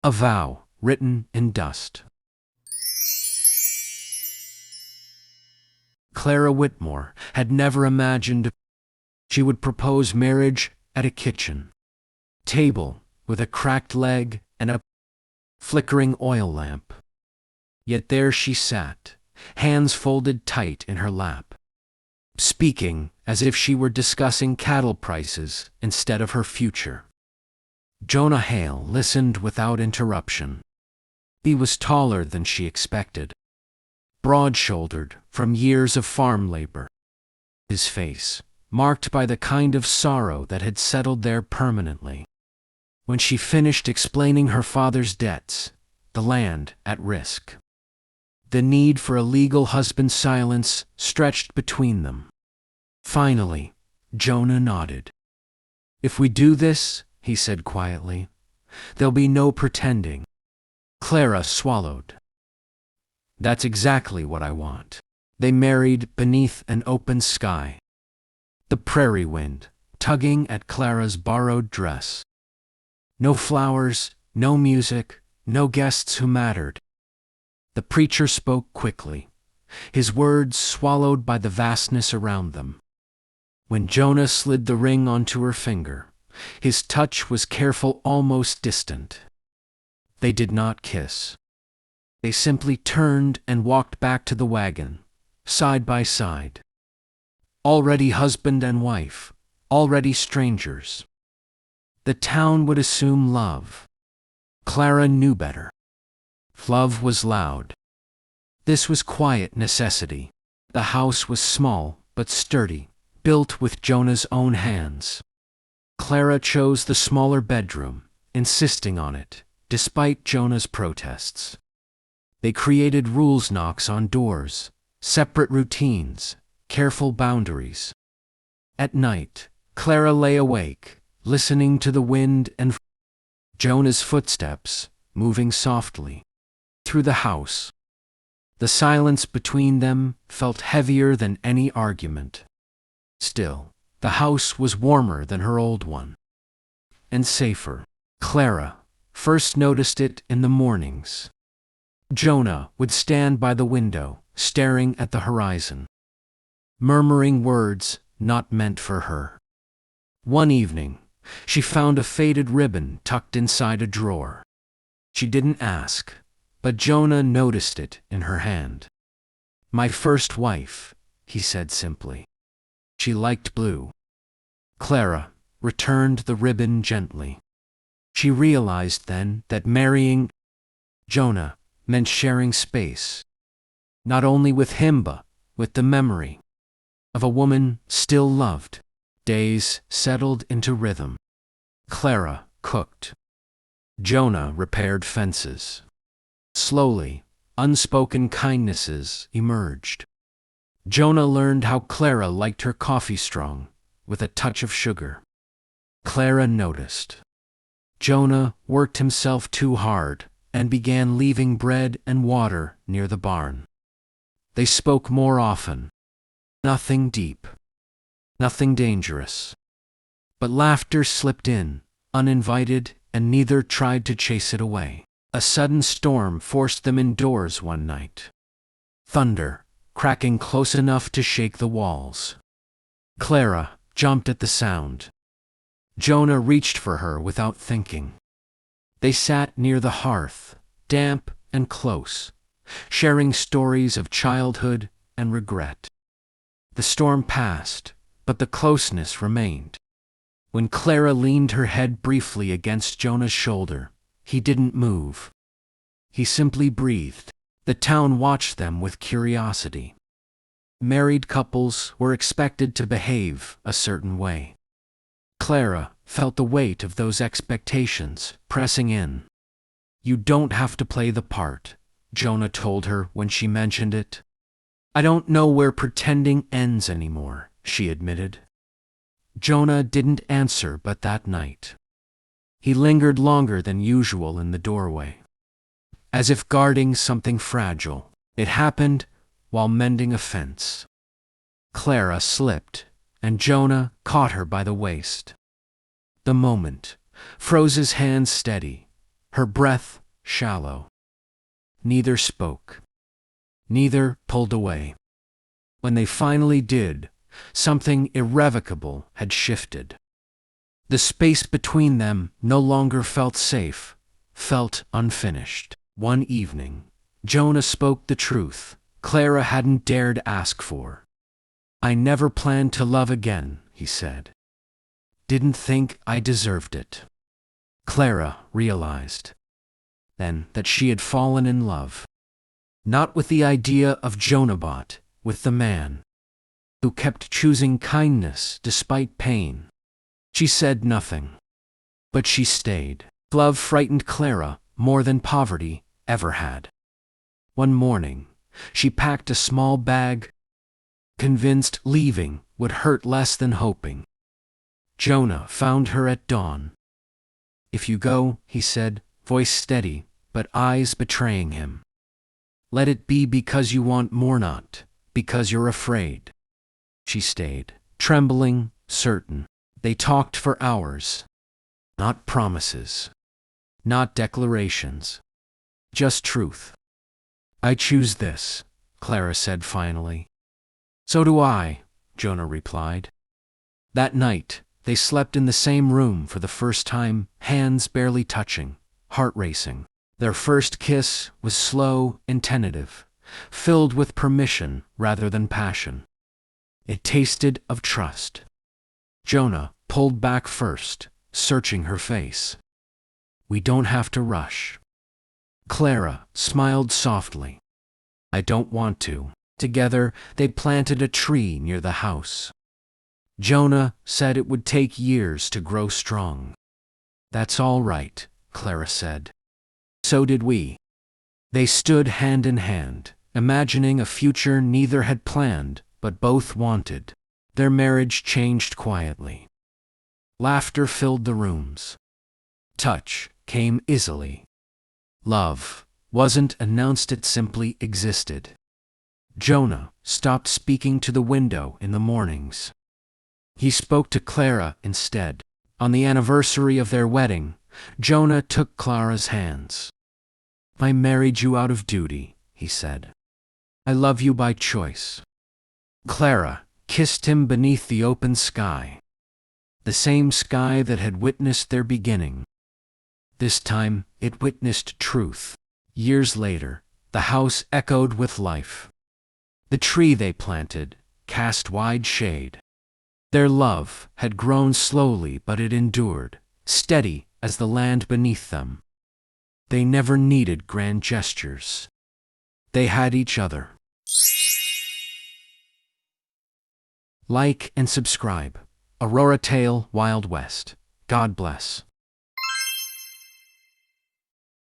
A vow written in dust. Clara Whitmore had never imagined she would propose marriage at a kitchen table with a cracked leg and a flickering oil lamp. Yet there she sat, hands folded tight in her lap, speaking as if she were discussing cattle prices instead of her future. Jonah Hale listened without interruption. He was taller than she expected, broad-shouldered from years of farm labor. His face, marked by the kind of sorrow that had settled there permanently. When she finished explaining her father's debts, the land at risk, the need for a legal husband's silence stretched between them. Finally, Jonah nodded. "If we do this," he said quietly, "there'll be no pretending." Clara swallowed. "That's exactly what I want." They married beneath an open sky. The prairie wind tugging at Clara's borrowed dress. No flowers, no music, no guests who mattered. The preacher spoke quickly, his words swallowed by the vastness around them. When Jonah slid the ring onto her finger, his touch was careful, almost distant. They did not kiss. They simply turned and walked back to the wagon, side by side. Already husband and wife, already strangers. The town would assume love. Clara knew better. Love was loud. This was quiet necessity. The house was small but sturdy, built with Jonah's own hands. Clara chose the smaller bedroom, insisting on it, despite Jonah's protests. They created rules, knocks on doors, separate routines, careful boundaries. At night, Clara lay awake, listening to the wind and Jonah's footsteps, moving softly through the house. The silence between them felt heavier than any argument. Still, the house was warmer than her old one, and safer. Clara first noticed it in the mornings. Jonah would stand by the window, staring at the horizon, murmuring words not meant for her. One evening, she found a faded ribbon tucked inside a drawer. She didn't ask, but Jonah noticed it in her hand. "My first wife," he said simply. She liked blue. Clara returned the ribbon gently. She realized then that marrying Jonah meant sharing space, not only with him but with the memory of a woman still loved. Days settled into rhythm. Clara cooked. Jonah repaired fences. Slowly, unspoken kindnesses emerged. Jonah learned how Clara liked her coffee strong, with a touch of sugar. Clara noticed. Jonah worked himself too hard and began leaving bread and water near the barn. They spoke more often. Nothing deep. Nothing dangerous. But laughter slipped in, uninvited, and neither tried to chase it away. A sudden storm forced them indoors one night. Thunder, cracking close enough to shake the walls. Clara jumped at the sound. Jonah reached for her without thinking. They sat near the hearth, damp and close, sharing stories of childhood and regret. The storm passed, but the closeness remained. When Clara leaned her head briefly against Jonah's shoulder, he didn't move. He simply breathed. The town watched them with curiosity. Married couples were expected to behave a certain way. Clara felt the weight of those expectations pressing in. "You don't have to play the part," Jonah told her when she mentioned it. "I don't know where pretending ends anymore," she admitted. Jonah didn't answer, but that night he lingered longer than usual in the doorway, as if guarding something fragile. It happened while mending a fence. Clara slipped, and Jonah caught her by the waist. The moment froze his hands steady, her breath shallow. Neither spoke. Neither pulled away. When they finally did, something irrevocable had shifted. The space between them no longer felt safe, felt unfinished. One evening, Jonah spoke the truth Clara hadn't dared ask for. "I never planned to love again," he said. "Didn't think I deserved it." Clara realized then that she had fallen in love. Not with the idea of Jonah, but with the man who kept choosing kindness despite pain. She said nothing, but she stayed. Love frightened Clara more than poverty ever had. One morning, she packed a small bag, convinced leaving would hurt less than hoping. Jonah found her at dawn. "If you go," he said, voice steady, but eyes betraying him, "let it be because you want more, not because you're afraid." She stayed, trembling, certain. They talked for hours. Not promises. Not declarations. Just truth. "I choose this," Clara said finally. "So do I," Jonah replied. That night, they slept in the same room for the first time, hands barely touching, heart racing. Their first kiss was slow and tentative, filled with permission rather than passion. It tasted of trust. Jonah pulled back first, searching her face. "We don't have to rush." Clara smiled softly. "I don't want to." Together, they planted a tree near the house. Jonah said it would take years to grow strong. "That's all right," Clara said. "So did we." They stood hand in hand, imagining a future neither had planned, but both wanted. Their marriage changed quietly. Laughter filled the rooms. Touch came easily. Love wasn't announced, it simply existed. Jonah stopped speaking to the window in the mornings. He spoke to Clara instead. On the anniversary of their wedding, Jonah took Clara's hands. "I married you out of duty," he said. "I love you by choice." Clara kissed him beneath the open sky. The same sky that had witnessed their beginning. This time, it witnessed truth. Years later, the house echoed with life. The tree they planted cast wide shade. Their love had grown slowly, but it endured, steady as the land beneath them. They never needed grand gestures. They had each other. Like and subscribe. Aurora Tale Wild West. God bless.